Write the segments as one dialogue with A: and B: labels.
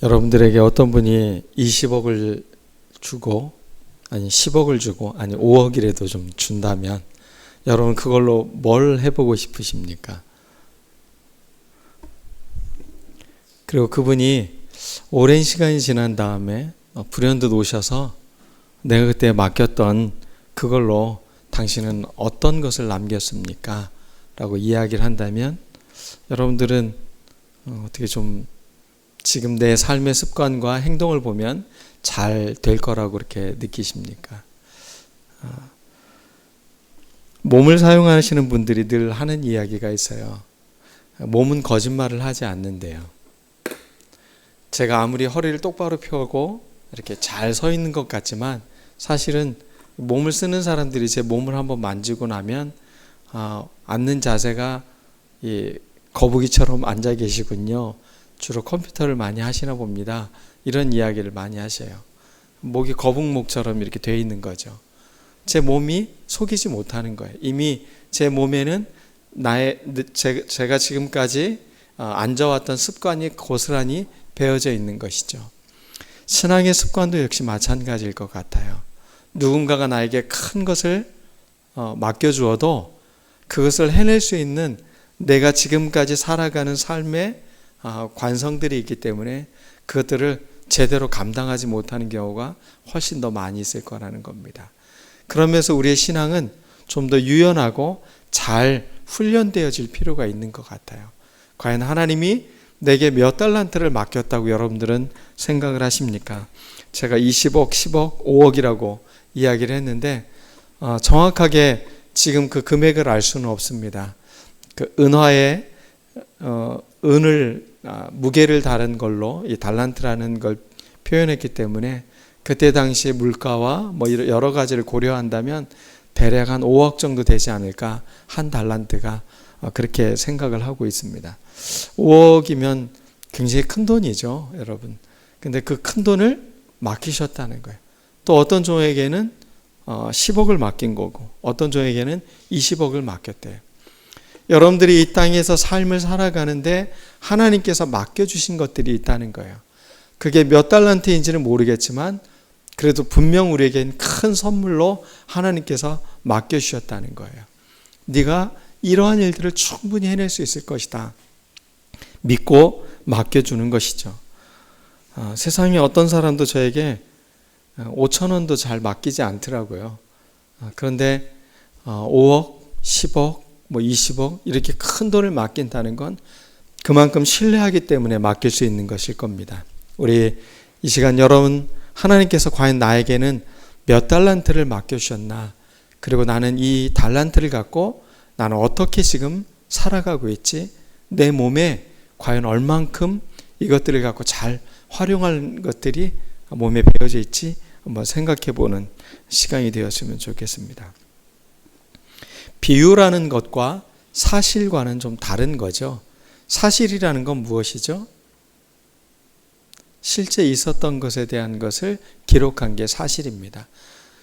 A: 여러분들에게 어떤 분이 20억을 주고 아니 10억을 주고 아니 5억이라도 좀 준다면 여러분 그걸로 뭘 해보고 싶으십니까? 그리고 그분이 오랜 시간이 지난 다음에 불현듯 오셔서 내가 그때 맡겼던 그걸로 당신은 어떤 것을 남겼습니까? 라고 이야기를 한다면 여러분들은 어떻게 좀 지금 내 삶의 습관과 행동을 보면 잘 될 거라고 그렇게 느끼십니까? 몸을 사용하시는 분들이 늘 하는 이야기가 있어요. 몸은 거짓말을 하지 않는데요. 제가 아무리 허리를 똑바로 펴고 이렇게 잘 서 있는 것 같지만 사실은 몸을 쓰는 사람들이 제 몸을 한번 만지고 나면 앉는 자세가 거북이처럼 앉아 계시군요. 주로 컴퓨터를 많이 하시나 봅니다. 이런 이야기를 많이 하셔요. 목이 거북목처럼 이렇게 돼 있는 거죠. 제 몸이 속이지 못하는 거예요. 이미 제 몸에는 제가 지금까지 앉아왔던 습관이 고스란히 배어져 있는 것이죠. 신앙의 습관도 역시 마찬가지일 것 같아요. 누군가가 나에게 큰 것을 맡겨주어도 그것을 해낼 수 있는 내가 지금까지 살아가는 삶의 관성들이 있기 때문에 그것들을 제대로 감당하지 못하는 경우가 훨씬 더 많이 있을 거라는 겁니다. 그러면서 우리의 신앙은 좀 더 유연하고 잘 훈련되어질 필요가 있는 것 같아요. 과연 하나님이 내게 몇 달란트를 맡겼다고 여러분들은 생각을 하십니까? 제가 20억, 10억, 5억이라고 이야기를 했는데 정확하게 지금 그 금액을 알 수는 없습니다. 그 은화에 은을 무게를 다른 걸로 이 달란트라는 걸 표현했기 때문에 그때 당시의 물가와 뭐 여러 가지를 고려한다면 대략 한 5억 정도 되지 않을까, 한 달란트가 그렇게 생각을 하고 있습니다. 5억이면 굉장히 큰 돈이죠, 여러분. 근데 그 큰 돈을 맡기셨다는 거예요. 또 어떤 종에게는 10억을 맡긴 거고 어떤 종에게는 20억을 맡겼대요. 여러분들이 이 땅에서 삶을 살아가는데 하나님께서 맡겨주신 것들이 있다는 거예요. 그게 몇 달란트인지는 모르겠지만 그래도 분명 우리에겐 큰 선물로 하나님께서 맡겨주셨다는 거예요. 네가 이러한 일들을 충분히 해낼 수 있을 것이다. 믿고 맡겨주는 것이죠. 세상에 어떤 사람도 저에게 5천 원도 잘 맡기지 않더라고요. 그런데 5억, 10억, 20억 이렇게 큰 돈을 맡긴다는 건 그만큼 신뢰하기 때문에 맡길 수 있는 것일 겁니다. 우리 이 시간 여러분, 하나님께서 과연 나에게는 몇 달란트를 맡겨주셨나? 그리고 나는 이 달란트를 갖고 나는 어떻게 지금 살아가고 있지? 내 몸에 과연 얼만큼 이것들을 갖고 잘 활용할 것들이 몸에 배어져 있지? 한번 생각해 보는 시간이 되었으면 좋겠습니다. 비유라는 것과 사실과는 좀 다른 거죠. 사실이라는 건 무엇이죠? 실제 있었던 것에 대한 것을 기록한 게 사실입니다.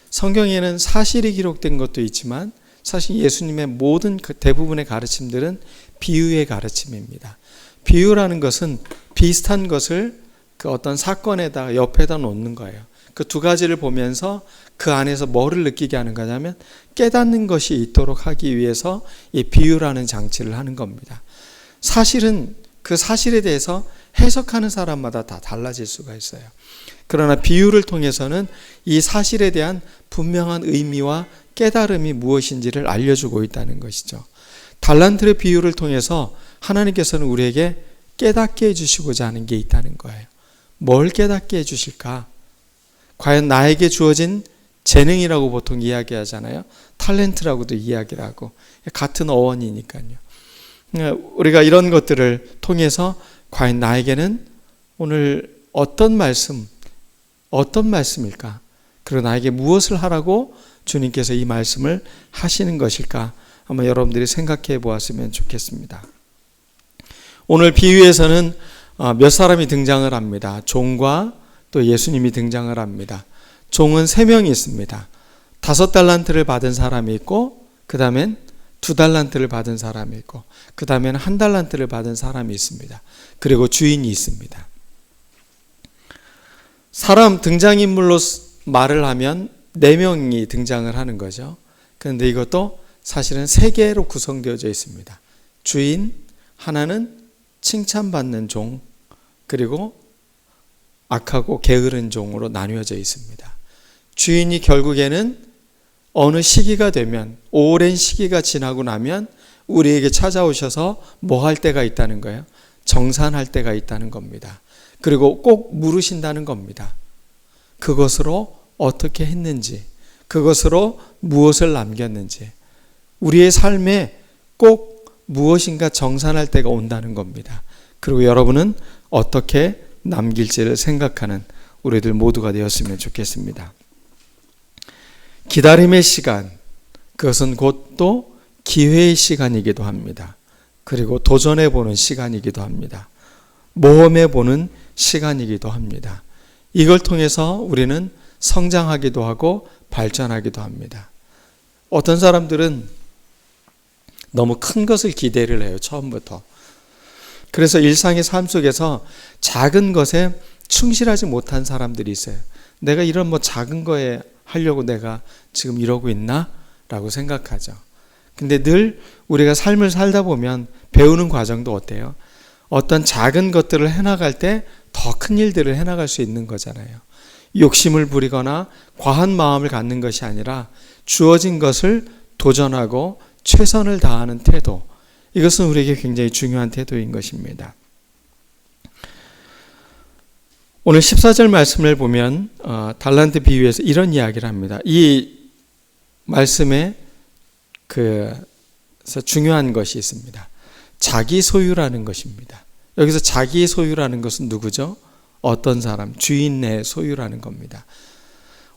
A: 성경에는 사실이 기록된 것도 있지만 사실 예수님의 모든 대부분의 가르침들은 비유의 가르침입니다. 비유라는 것은 비슷한 것을 그 어떤 사건에다 옆에다 놓는 거예요. 그 두 가지를 보면서 그 안에서 뭐를 느끼게 하는 거냐면 깨닫는 것이 있도록 하기 위해서 이 비유라는 장치를 하는 겁니다. 사실은 그 사실에 대해서 해석하는 사람마다 다 달라질 수가 있어요. 그러나 비유를 통해서는 이 사실에 대한 분명한 의미와 깨달음이 무엇인지를 알려주고 있다는 것이죠. 달란트의 비유를 통해서 하나님께서는 우리에게 깨닫게 해주시고자 하는 게 있다는 거예요. 뭘 깨닫게 해주실까? 과연 나에게 주어진 재능이라고 보통 이야기하잖아요. 탤런트라고도 이야기를 하고 같은 어원이니까요. 우리가 이런 것들을 통해서 과연 나에게는 오늘 어떤 말씀일까? 그리고 나에게 무엇을 하라고 주님께서 이 말씀을 하시는 것일까? 한번 여러분들이 생각해 보았으면 좋겠습니다. 오늘 비유에서는 몇 사람이 등장을 합니다. 종과 또 예수님이 등장을 합니다. 종은 3명이 있습니다. 5달란트를 받은 사람이 있고 그 다음엔 2달란트를 받은 사람이 있고 그 다음에는 1달란트를 받은 사람이 있습니다. 그리고 주인이 있습니다. 사람 등장인물로 말을 하면 4명이 등장을 하는 거죠. 그런데 이것도 사실은 3개로 구성되어져 있습니다. 주인, 하나는 칭찬받는 종, 그리고 악하고 게으른 종으로 나뉘어져 있습니다. 주인이 결국에는 어느 시기가 되면, 오랜 시기가 지나고 나면 우리에게 찾아오셔서 뭐 할 때가 있다는 거예요? 정산할 때가 있다는 겁니다. 그리고 꼭 물으신다는 겁니다. 그것으로 어떻게 했는지, 그것으로 무엇을 남겼는지, 우리의 삶에 꼭 무엇인가 정산할 때가 온다는 겁니다. 그리고 여러분은 어떻게 남길지를 생각하는 우리들 모두가 되었으면 좋겠습니다. 기다림의 시간, 그것은 곧 또 기회의 시간이기도 합니다. 그리고 도전해보는 시간이기도 합니다. 모험해보는 시간이기도 합니다. 이걸 통해서 우리는 성장하기도 하고 발전하기도 합니다. 어떤 사람들은 너무 큰 것을 기대를 해요, 처음부터. 그래서 일상의 삶 속에서 작은 것에 충실하지 못한 사람들이 있어요. 내가 이런 작은 거에 하려고 내가 지금 이러고 있나? 라고 생각하죠. 근데 늘 우리가 삶을 살다 보면 배우는 과정도 어때요? 어떤 작은 것들을 해나갈 때 더 큰 일들을 해나갈 수 있는 거잖아요. 욕심을 부리거나 과한 마음을 갖는 것이 아니라 주어진 것을 도전하고 최선을 다하는 태도, 이것은 우리에게 굉장히 중요한 태도인 것입니다. 오늘 14절 말씀을 보면 달란트 비유에서 이런 이야기를 합니다. 이 말씀에 그래서 중요한 것이 있습니다. 자기 소유라는 것입니다. 여기서 자기 소유라는 것은 누구죠? 어떤 사람, 주인의 소유라는 겁니다.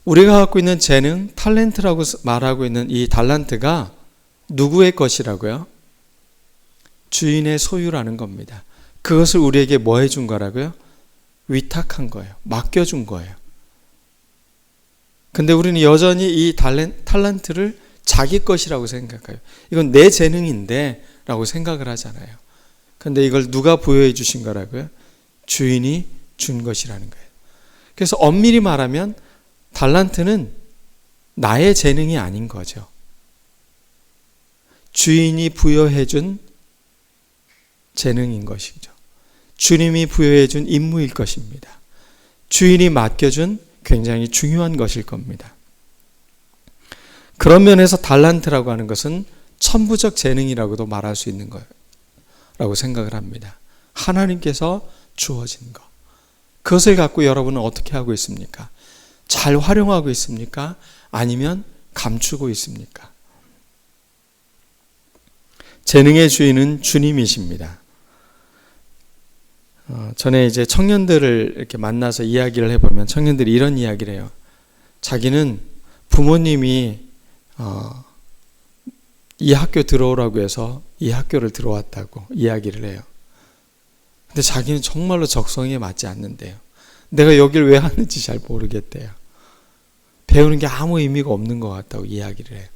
A: 우리가 갖고 있는 재능, 탤런트라고 말하고 있는 이 달란트가 누구의 것이라고요? 주인의 소유라는 겁니다. 그것을 우리에게 뭐 해준 거라고요? 위탁한 거예요. 맡겨준 거예요. 근데 우리는 여전히 이 탤런트를 자기 것이라고 생각해요. 이건 내 재능인데 라고 생각을 하잖아요. 근데 이걸 누가 부여해 주신 거라고요? 주인이 준 것이라는 거예요. 그래서 엄밀히 말하면 달란트는 나의 재능이 아닌 거죠. 주인이 부여해 준 재능인 것이죠. 주님이 부여해 준 임무일 것입니다. 주인이 맡겨준 굉장히 중요한 것일 겁니다. 그런 면에서 달란트라고 하는 것은 천부적 재능이라고도 말할 수 있는 거라고 생각을 합니다. 하나님께서 주어진 것. 그것을 갖고 여러분은 어떻게 하고 있습니까? 잘 활용하고 있습니까? 아니면 감추고 있습니까? 재능의 주인은 주님이십니다. 전에 이제 청년들을 이렇게 만나서 이야기를 해보면 청년들이 이런 이야기를 해요. 자기는 부모님이 이 학교 들어오라고 해서 이 학교를 들어왔다고 이야기를 해요. 근데 자기는 정말로 적성에 맞지 않는데요. 내가 여길 왜 왔는지 잘 모르겠대요. 배우는 게 아무 의미가 없는 것 같다고 이야기를 해요.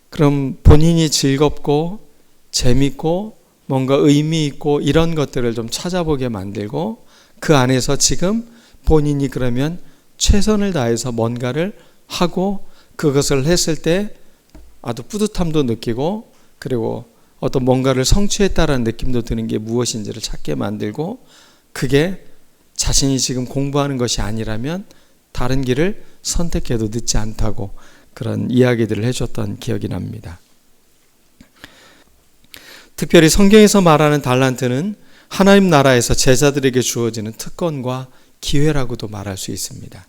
A: 그럼 본인이 즐겁고 재밌고 뭔가 의미 있고 이런 것들을 좀 찾아보게 만들고 그 안에서 지금 본인이 그러면 최선을 다해서 뭔가를 하고 그것을 했을 때 아주 뿌듯함도 느끼고 그리고 어떤 뭔가를 성취했다라는 느낌도 드는 게 무엇인지를 찾게 만들고 그게 자신이 지금 공부하는 것이 아니라면 다른 길을 선택해도 늦지 않다고 그런 이야기들을 해줬던 기억이 납니다. 특별히 성경에서 말하는 달란트는 하나님 나라에서 제자들에게 주어지는 특권과 기회라고도 말할 수 있습니다.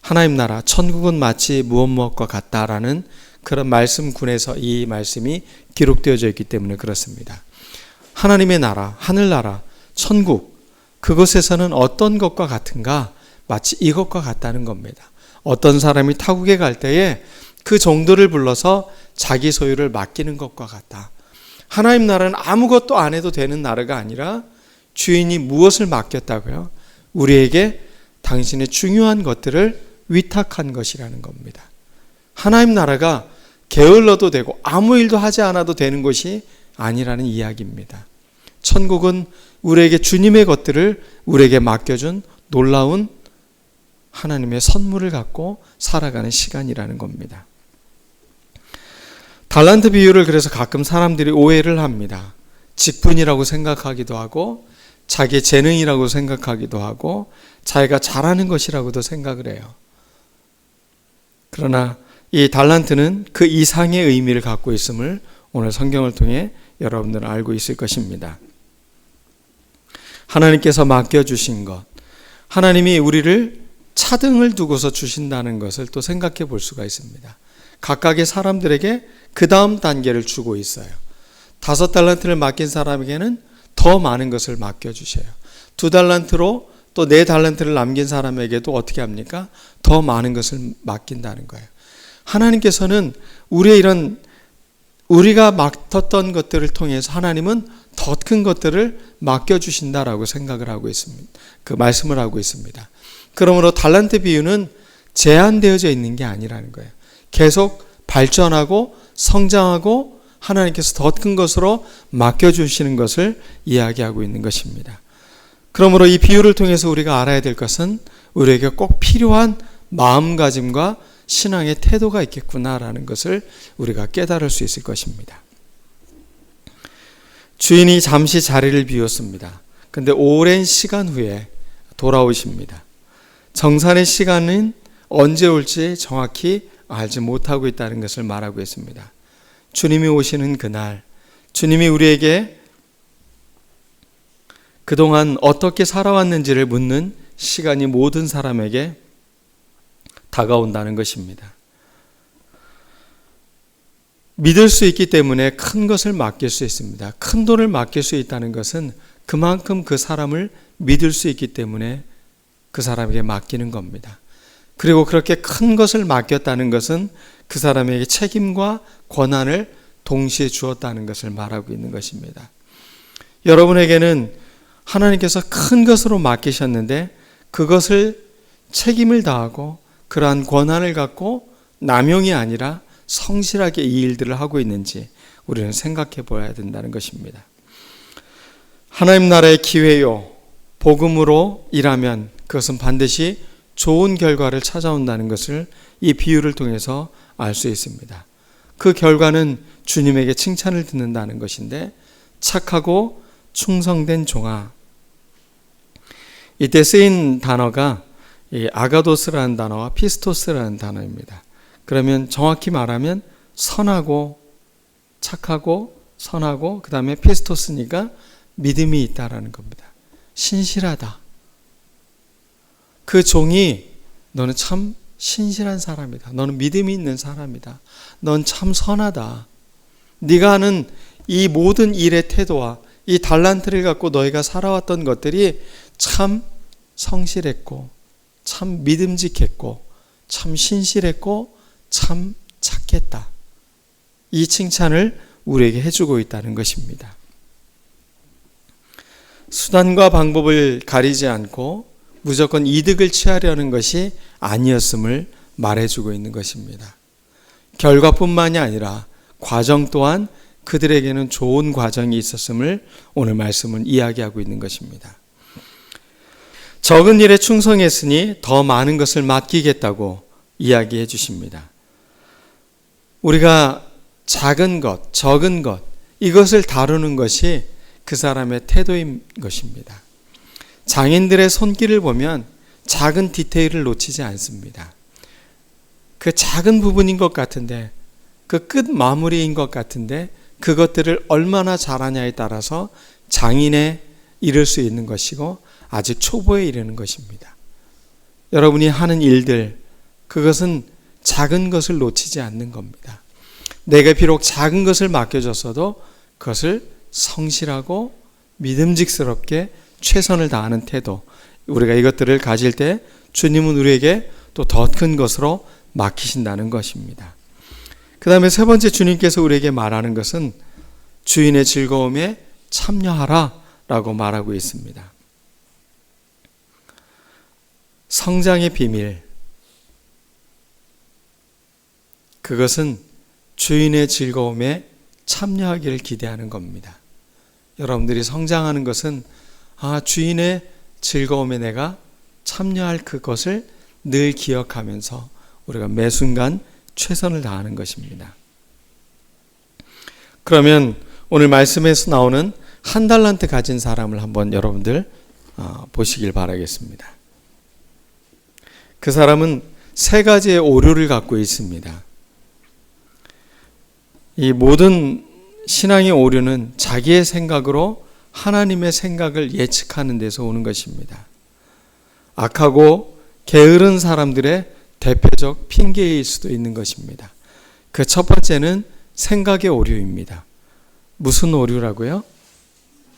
A: 하나님 나라, 천국은 마치 무엇과 같다라는 그런 말씀군에서 이 말씀이 기록되어져 있기 때문에 그렇습니다. 하나님의 나라, 하늘나라, 천국, 그곳에서는 어떤 것과 같은가? 마치 이것과 같다는 겁니다. 어떤 사람이 타국에 갈 때에 그 종들을 불러서 자기 소유를 맡기는 것과 같다. 하나님 나라는 아무것도 안 해도 되는 나라가 아니라 주인이 무엇을 맡겼다고요? 우리에게 당신의 중요한 것들을 위탁한 것이라는 겁니다. 하나님 나라가 게을러도 되고 아무 일도 하지 않아도 되는 것이 아니라는 이야기입니다. 천국은 우리에게 주님의 것들을 우리에게 맡겨준 놀라운 하나님의 선물을 갖고 살아가는 시간이라는 겁니다. 달란트 비유를 그래서 가끔 사람들이 오해를 합니다. 직분이라고 생각하기도 하고 자기 재능이라고 생각하기도 하고 자기가 잘하는 것이라고도 생각을 해요. 그러나 이 달란트는 그 이상의 의미를 갖고 있음을 오늘 성경을 통해 여러분들은 알고 있을 것입니다. 하나님께서 맡겨주신 것, 하나님이 우리를 차등을 두고서 주신다는 것을 또 생각해 볼 수가 있습니다. 각각의 사람들에게 그 다음 단계를 주고 있어요. 5달란트를 맡긴 사람에게는 더 많은 것을 맡겨주셔요. 2달란트로 또 4달란트를 남긴 사람에게도 어떻게 합니까? 더 많은 것을 맡긴다는 거예요. 하나님께서는 우리가 맡았던 것들을 통해서 하나님은 더 큰 것들을 맡겨주신다라고 생각을 하고 있습니다. 그 말씀을 하고 있습니다. 그러므로 달란트 비유는 제한되어져 있는 게 아니라는 거예요. 계속 발전하고 성장하고 하나님께서 더 큰 것으로 맡겨주시는 것을 이야기하고 있는 것입니다. 그러므로 이 비유를 통해서 우리가 알아야 될 것은 우리에게 꼭 필요한 마음가짐과 신앙의 태도가 있겠구나라는 것을 우리가 깨달을 수 있을 것입니다. 주인이 잠시 자리를 비웠습니다. 그런데 오랜 시간 후에 돌아오십니다. 정산의 시간은 언제 올지 정확히 알지 못하고 있다는 것을 말하고 있습니다. 주님이 오시는 그날, 주님이 우리에게 그동안 어떻게 살아왔는지를 묻는 시간이 모든 사람에게 다가온다는 것입니다. 믿을 수 있기 때문에 큰 것을 맡길 수 있습니다. 큰 돈을 맡길 수 있다는 것은 그만큼 그 사람을 믿을 수 있기 때문에 그 사람에게 맡기는 겁니다. 그리고 그렇게 큰 것을 맡겼다는 것은 그 사람에게 책임과 권한을 동시에 주었다는 것을 말하고 있는 것입니다. 여러분에게는 하나님께서 큰 것으로 맡기셨는데 그것을 책임을 다하고 그러한 권한을 갖고 남용이 아니라 성실하게 이 일들을 하고 있는지 우리는 생각해 보아야 된다는 것입니다. 하나님 나라의 기회요, 복음으로 일하면 그것은 반드시 좋은 결과를 찾아온다는 것을 이 비유를 통해서 알 수 있습니다. 그 결과는 주님에게 칭찬을 듣는다는 것인데, 착하고 충성된 종아. 이때 쓰인 단어가 아가도스라는 단어와 피스토스라는 단어입니다. 그러면 정확히 말하면 선하고 착하고 선하고 그 다음에 피스토스니까 믿음이 있다라는 겁니다. 신실하다. 그 종이 너는 참 신실한 사람이다. 너는 믿음이 있는 사람이다. 넌 참 선하다. 네가 하는 이 모든 일의 태도와 이 달란트를 갖고 너희가 살아왔던 것들이 참 성실했고 참 믿음직했고 참 신실했고 참 착했다. 이 칭찬을 우리에게 해주고 있다는 것입니다. 수단과 방법을 가리지 않고 무조건 이득을 취하려는 것이 아니었음을 말해주고 있는 것입니다. 결과뿐만이 아니라 과정 또한 그들에게는 좋은 과정이 있었음을 오늘 말씀은 이야기하고 있는 것입니다. 적은 일에 충성했으니 더 많은 것을 맡기겠다고 이야기해 주십니다. 우리가 작은 것, 적은 것, 이것을 다루는 것이 그 사람의 태도인 것입니다. 장인들의 손길을 보면 작은 디테일을 놓치지 않습니다. 그 작은 부분인 것 같은데, 그 끝 마무리인 것 같은데 그것들을 얼마나 잘하냐에 따라서 장인에 이를 수 있는 것이고 아직 초보에 이르는 것입니다. 여러분이 하는 일들, 그것은 작은 것을 놓치지 않는 겁니다. 내가 비록 작은 것을 맡겨줬어도 그것을 성실하고 믿음직스럽게 최선을 다하는 태도, 우리가 이것들을 가질 때 주님은 우리에게 또 더 큰 것으로 맡기신다는 것입니다. 그 다음에 세 번째, 주님께서 우리에게 말하는 것은 주인의 즐거움에 참여하라 라고 말하고 있습니다. 성장의 비밀, 그것은 주인의 즐거움에 참여하기를 기대하는 겁니다. 여러분들이 성장하는 것은 주인의 즐거움에 내가 참여할 그것을 늘 기억하면서 우리가 매 순간 최선을 다하는 것입니다. 그러면 오늘 말씀에서 나오는 한 달란트 가진 사람을 한번 여러분들 보시길 바라겠습니다. 그 사람은 세 가지의 오류를 갖고 있습니다. 이 모든 신앙의 오류는 자기의 생각으로 하나님의 생각을 예측하는 데서 오는 것입니다. 악하고 게으른 사람들의 대표적 핑계일 수도 있는 것입니다. 그 첫 번째는 생각의 오류입니다. 무슨 오류라고요?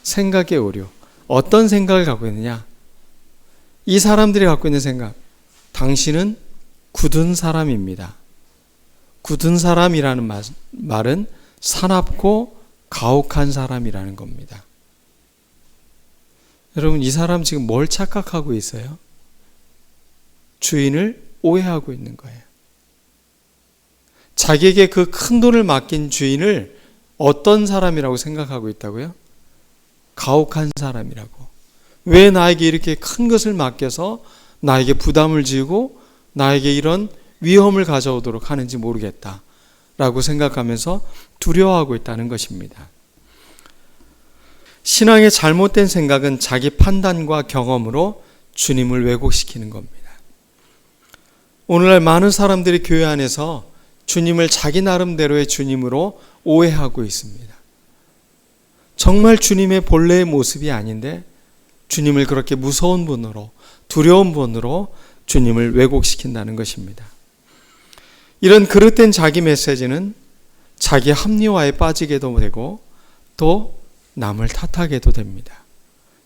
A: 생각의 오류. 어떤 생각을 갖고 있느냐? 이 사람들이 갖고 있는 생각. 당신은 굳은 사람입니다. 굳은 사람이라는 말은 사납고 가혹한 사람이라는 겁니다. 여러분, 이 사람 지금 뭘 착각하고 있어요? 주인을 오해하고 있는 거예요. 자기에게 그 큰 돈을 맡긴 주인을 어떤 사람이라고 생각하고 있다고요? 가혹한 사람이라고. 왜 나에게 이렇게 큰 것을 맡겨서 나에게 부담을 지고 나에게 이런 위험을 가져오도록 하는지 모르겠다 라고 생각하면서 두려워하고 있다는 것입니다. 신앙의 잘못된 생각은 자기 판단과 경험으로 주님을 왜곡시키는 겁니다. 오늘날 많은 사람들이 교회 안에서 주님을 자기 나름대로의 주님으로 오해하고 있습니다. 정말 주님의 본래의 모습이 아닌데 주님을 그렇게 무서운 분으로, 두려운 분으로 주님을 왜곡시킨다는 것입니다. 이런 그릇된 자기 메시지는 자기 합리화에 빠지게도 되고 또 남을 탓하게도 됩니다.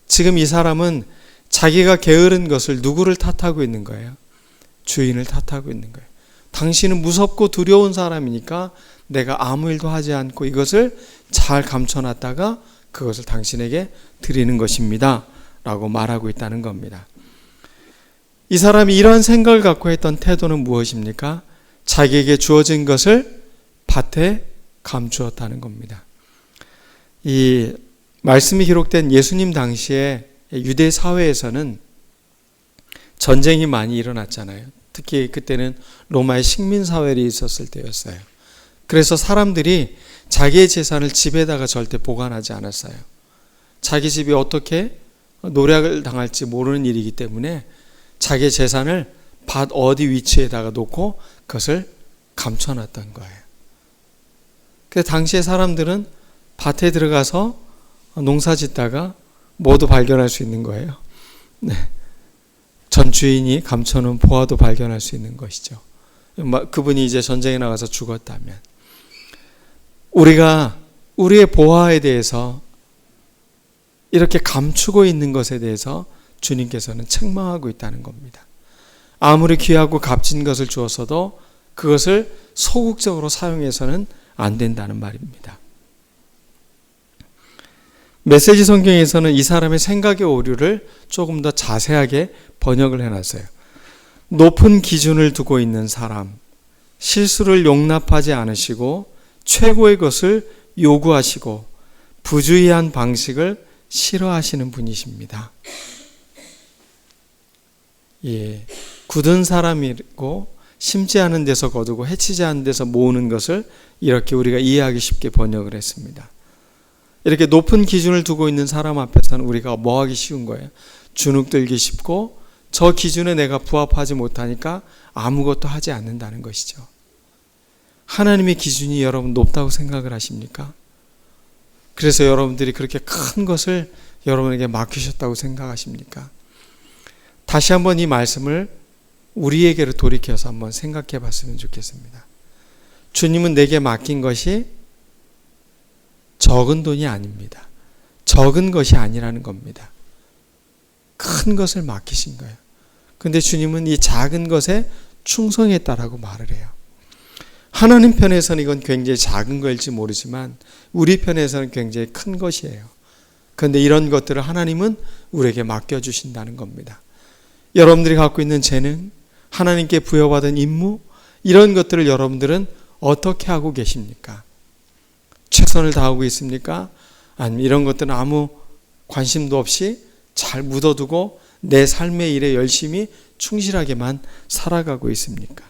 A: 지금 이 사람은 자기가 게으른 것을 누구를 탓하고 있는 거예요? 주인을 탓하고 있는 거예요. 당신은 무섭고 두려운 사람이니까 내가 아무 일도 하지 않고 이것을 잘 감춰놨다가 그것을 당신에게 드리는 것입니다 라고 말하고 있다는 겁니다. 이 사람이 이러한 생각을 갖고 했던 태도는 무엇입니까? 자기에게 주어진 것을 밭에 감추었다는 겁니다. 이 말씀이 기록된 예수님 당시에 유대 사회에서는 전쟁이 많이 일어났잖아요. 특히 그때는 로마의 식민사회가 있었을 때였어요. 그래서 사람들이 자기의 재산을 집에다가 절대 보관하지 않았어요. 자기 집이 어떻게 노략을 당할지 모르는 일이기 때문에 자기 재산을 밭 어디 위치에다가 놓고 그것을 감춰놨던 거예요. 그래서 당시의 사람들은 밭에 들어가서 농사 짓다가 모두 발견할 수 있는 거예요. 네. 전 주인이 감춰놓은 보화도 발견할 수 있는 것이죠. 그분이 이제 전쟁에 나가서 죽었다면 우리가 우리의 보화에 대해서 이렇게 감추고 있는 것에 대해서 주님께서는 책망하고 있다는 겁니다. 아무리 귀하고 값진 것을 주었어도 그것을 소극적으로 사용해서는 안 된다는 말입니다. 메시지 성경에서는 이 사람의 생각의 오류를 조금 더 자세하게 번역을 해놨어요. 높은 기준을 두고 있는 사람, 실수를 용납하지 않으시고 최고의 것을 요구하시고 부주의한 방식을 싫어하시는 분이십니다. 예, 굳은 사람이고 심지 않은 데서 거두고 해치지 않은 데서 모으는 것을 이렇게 우리가 이해하기 쉽게 번역을 했습니다. 이렇게 높은 기준을 두고 있는 사람 앞에서는 우리가 뭐 하기 쉬운 거예요? 주눅들기 쉽고 저 기준에 내가 부합하지 못하니까 아무것도 하지 않는다는 것이죠. 하나님의 기준이 여러분 높다고 생각을 하십니까? 그래서 여러분들이 그렇게 큰 것을 여러분에게 맡기셨다고 생각하십니까? 다시 한번 이 말씀을 우리에게로 돌이켜서 한번 생각해 봤으면 좋겠습니다. 주님은 내게 맡긴 것이 적은 돈이 아닙니다. 적은 것이 아니라는 겁니다. 큰 것을 맡기신 거예요. 근데 주님은 이 작은 것에 충성했다라고 말을 해요. 하나님 편에서는 이건 굉장히 작은 거일지 모르지만 우리 편에서는 굉장히 큰 것이에요. 그런데 이런 것들을 하나님은 우리에게 맡겨주신다는 겁니다. 여러분들이 갖고 있는 재능, 하나님께 부여받은 임무, 이런 것들을 여러분들은 어떻게 하고 계십니까? 최선을 다하고 있습니까? 아니면 이런 것들은 아무 관심도 없이 잘 묻어두고 내 삶의 일에 열심히 충실하게만 살아가고 있습니까?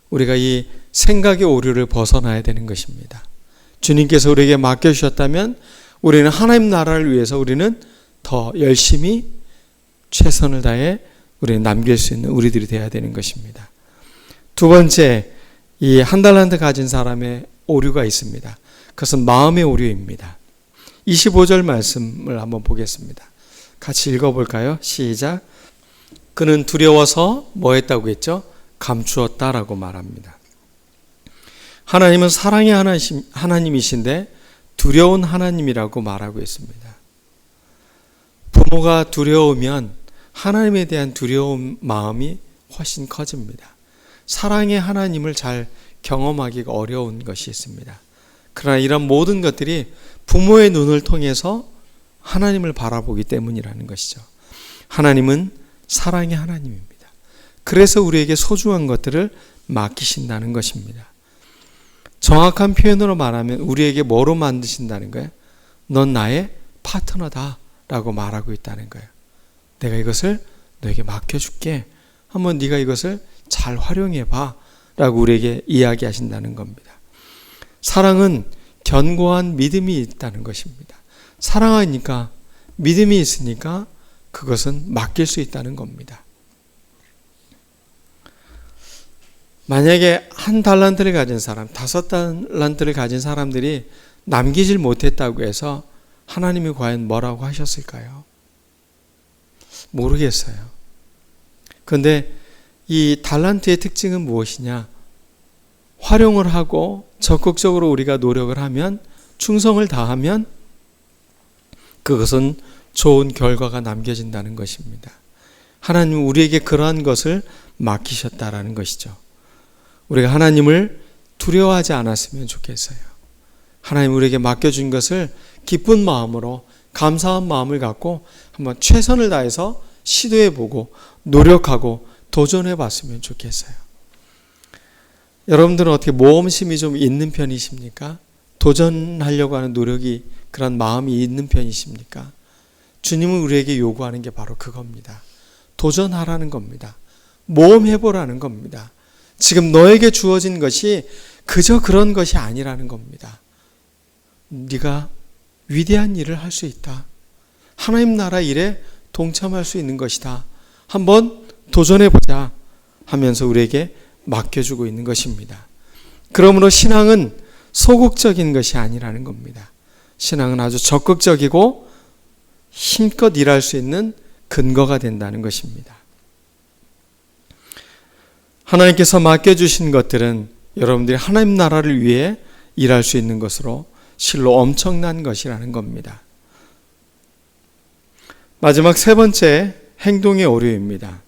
A: 우리가 이 생각의 오류를 벗어나야 되는 것입니다. 주님께서 우리에게 맡겨주셨다면 우리는 하나님 나라를 위해서 우리는 더 열심히 최선을 다해 우리는 남길 수 있는 우리들이 되어야 되는 것입니다. 두 번째, 이 한 달란트 가진 사람의 오류가 있습니다. 그것은 마음의 오류입니다. 25절 말씀을 한번 보겠습니다. 같이 읽어볼까요? 시작. 그는 두려워서 뭐 했다고 했죠? 감추었다라고 말합니다. 하나님은 사랑의 하나님이신데 두려운 하나님이라고 말하고 있습니다. 부모가 두려우면 하나님에 대한 두려운 마음이 훨씬 커집니다. 사랑의 하나님을 잘 경험하기가 어려운 것이 있습니다. 그러나 이런 모든 것들이 부모의 눈을 통해서 하나님을 바라보기 때문이라는 것이죠. 하나님은 사랑의 하나님입니다. 그래서 우리에게 소중한 것들을 맡기신다는 것입니다. 정확한 표현으로 말하면 우리에게 뭐로 만드신다는 거예요? 넌 나의 파트너다 라고 말하고 있다는 거예요. 내가 이것을 너에게 맡겨줄게. 한번 네가 이것을 잘 활용해봐 라고 우리에게 이야기하신다는 겁니다. 사랑은 견고한 믿음이 있다는 것입니다. 사랑하니까 믿음이 있으니까 그것은 맡길 수 있다는 겁니다. 만약에 한 달란트를 가진 사람, 5달란트를 가진 사람들이 남기질 못했다고 해서 하나님이 과연 뭐라고 하셨을까요? 모르겠어요. 그런데 이 달란트의 특징은 무엇이냐? 활용을 하고 적극적으로 우리가 노력을 하면, 충성을 다하면 그것은 좋은 결과가 남겨진다는 것입니다. 하나님은 우리에게 그러한 것을 맡기셨다라는 것이죠. 우리가 하나님을 두려워하지 않았으면 좋겠어요. 하나님 우리에게 맡겨준 것을 기쁜 마음으로, 감사한 마음을 갖고 한번 최선을 다해서 시도해보고 노력하고 도전해봤으면 좋겠어요. 여러분들은 어떻게 모험심이 좀 있는 편이십니까? 도전하려고 하는 노력이, 그런 마음이 있는 편이십니까? 주님은 우리에게 요구하는 게 바로 그겁니다. 도전하라는 겁니다. 모험해보라는 겁니다. 지금 너에게 주어진 것이 그저 그런 것이 아니라는 겁니다. 네가 위대한 일을 할 수 있다. 하나님 나라 일에 동참할 수 있는 것이다. 한번 도전해보자 하면서 우리에게 맡겨주고 있는 것입니다. 그러므로 신앙은 소극적인 것이 아니라는 겁니다. 신앙은 아주 적극적이고 힘껏 일할 수 있는 근거가 된다는 것입니다. 하나님께서 맡겨주신 것들은 여러분들이 하나님 나라를 위해 일할 수 있는 것으로 실로 엄청난 것이라는 겁니다. 마지막 세 번째, 행동의 오류입니다.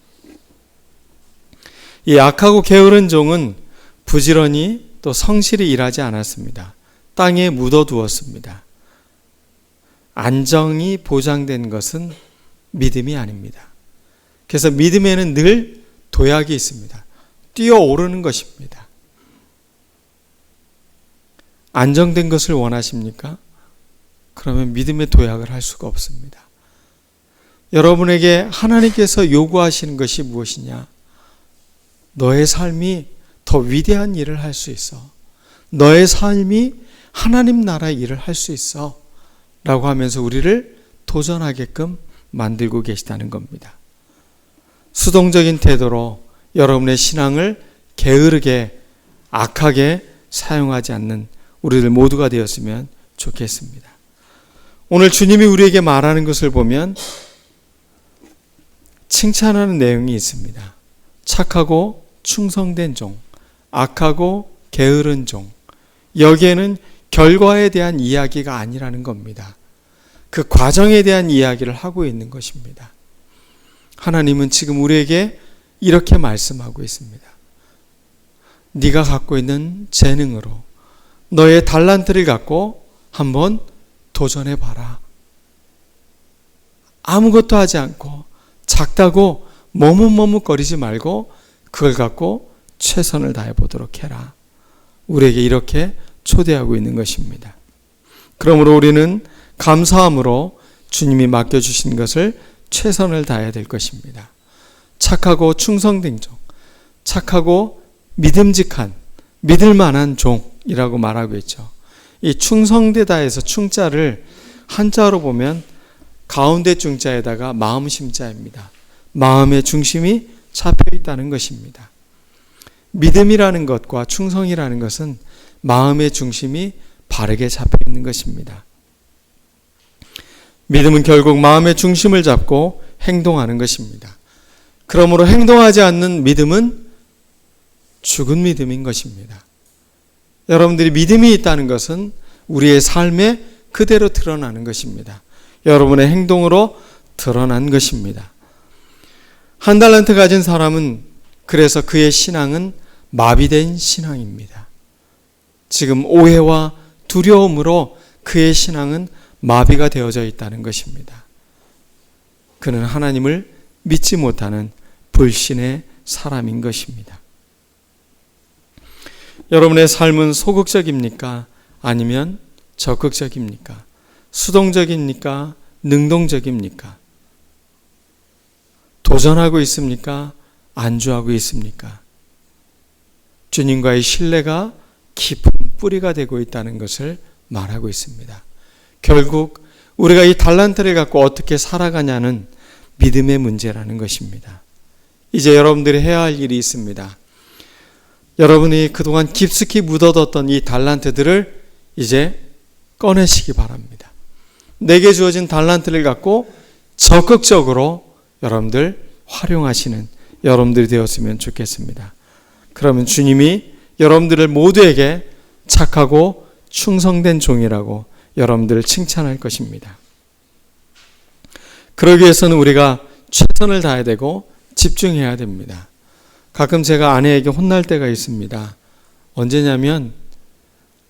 A: 이 악하고 게으른 종은 부지런히 또 성실히 일하지 않았습니다. 땅에 묻어두었습니다. 안정이 보장된 것은 믿음이 아닙니다. 그래서 믿음에는 늘 도약이 있습니다. 뛰어오르는 것입니다. 안정된 것을 원하십니까? 그러면 믿음의 도약을 할 수가 없습니다. 여러분에게 하나님께서 요구하시는 것이 무엇이냐? 너의 삶이 더 위대한 일을 할 수 있어. 너의 삶이 하나님 나라의 일을 할 수 있어. 라고 하면서 우리를 도전하게끔 만들고 계시다는 겁니다. 수동적인 태도로 여러분의 신앙을 게으르게, 악하게 사용하지 않는 우리들 모두가 되었으면 좋겠습니다. 오늘 주님이 우리에게 말하는 것을 보면 칭찬하는 내용이 있습니다. 착하고 충성된 종, 악하고 게으른 종. 여기에는 결과에 대한 이야기가 아니라는 겁니다. 그 과정에 대한 이야기를 하고 있는 것입니다. 하나님은 지금 우리에게 이렇게 말씀하고 있습니다. 네가 갖고 있는 재능으로 너의 달란트를 갖고 한번 도전해봐라. 아무것도 하지 않고 작다고 머뭇머뭇거리지 말고 그걸 갖고 최선을 다해보도록 해라. 우리에게 이렇게 초대하고 있는 것입니다. 그러므로 우리는 감사함으로 주님이 맡겨주신 것을 최선을 다해야 될 것입니다. 착하고 충성된 종, 착하고 믿음직한, 믿을 만한 종이라고 말하고 있죠. 이 충성되다에서 충자를 한자로 보면 가운데 중자에다가 마음심자입니다. 마음의 중심이 잡혀 있다는 것입니다. 믿음이라는 것과 충성이라는 것은 마음의 중심이 바르게 잡혀 있는 것입니다. 믿음은 결국 마음의 중심을 잡고 행동하는 것입니다. 그러므로 행동하지 않는 믿음은 죽은 믿음인 것입니다. 여러분들이 믿음이 있다는 것은 우리의 삶에 그대로 드러나는 것입니다. 여러분의 행동으로 드러난 것입니다. 한 달란트 가진 사람은 그래서 그의 신앙은 마비된 신앙입니다. 지금 오해와 두려움으로 그의 신앙은 마비가 되어져 있다는 것입니다. 그는 하나님을 믿지 못하는 불신의 사람인 것입니다. 여러분의 삶은 소극적입니까? 아니면 적극적입니까? 수동적입니까? 능동적입니까? 도전하고 있습니까? 안주하고 있습니까? 주님과의 신뢰가 깊은 뿌리가 되고 있다는 것을 말하고 있습니다. 결국 우리가 이 달란트를 갖고 어떻게 살아가냐는 믿음의 문제라는 것입니다. 이제 여러분들이 해야 할 일이 있습니다. 여러분이 그동안 깊숙이 묻어뒀던 이 달란트들을 이제 꺼내시기 바랍니다. 내게 주어진 달란트를 갖고 적극적으로 여러분들 활용하시는 여러분들이 되었으면 좋겠습니다. 그러면 주님이 여러분들을 모두에게 착하고 충성된 종이라고 여러분들을 칭찬할 것입니다. 그러기 위해서는 우리가 최선을 다해야 되고 집중해야 됩니다. 가끔 제가 아내에게 혼날 때가 있습니다. 언제냐면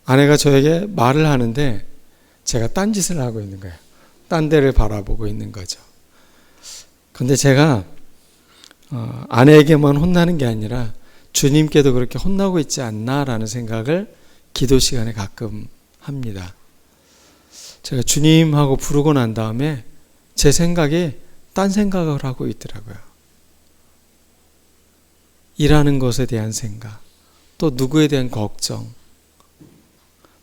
A: 아내가 저에게 말을 하는데 제가 딴짓을 하고 있는 거예요. 딴 데를 바라보고 있는 거죠. 근데 제가 아내에게만 혼나는 게 아니라 주님께도 그렇게 혼나고 있지 않나라는 생각을 기도 시간에 가끔 합니다. 제가 주님하고 부르고 난 다음에 제 생각이 딴 생각을 하고 있더라고요. 일하는 것에 대한 생각, 또 누구에 대한 걱정.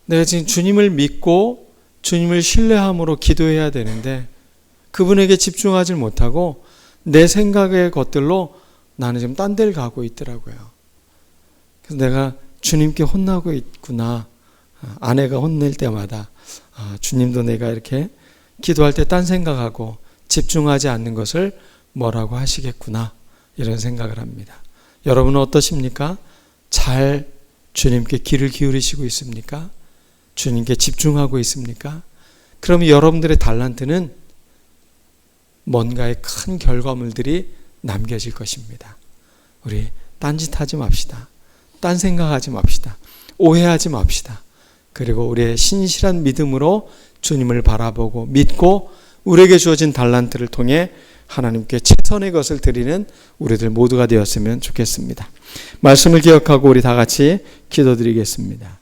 A: 내가 지금 주님을 믿고 주님을 신뢰함으로 기도해야 되는데 그분에게 집중하지 못하고 내 생각의 것들로 나는 지금 딴 데를 가고 있더라고요. 그래서 내가 주님께 혼나고 있구나. 아내가 혼낼 때마다 주님도 내가 이렇게 기도할 때 딴 생각하고 집중하지 않는 것을 뭐라고 하시겠구나. 이런 생각을 합니다. 여러분은 어떠십니까? 잘 주님께 귀를 기울이시고 있습니까? 주님께 집중하고 있습니까? 그러면 여러분들의 달란트는 뭔가의 큰 결과물들이 남겨질 것입니다. 우리 딴짓하지 맙시다. 딴 생각하지 맙시다. 오해하지 맙시다. 그리고 우리의 신실한 믿음으로 주님을 바라보고 믿고 우리에게 주어진 달란트를 통해 하나님께 최선의 것을 드리는 우리들 모두가 되었으면 좋겠습니다. 말씀을 기억하고 우리 다 같이 기도드리겠습니다.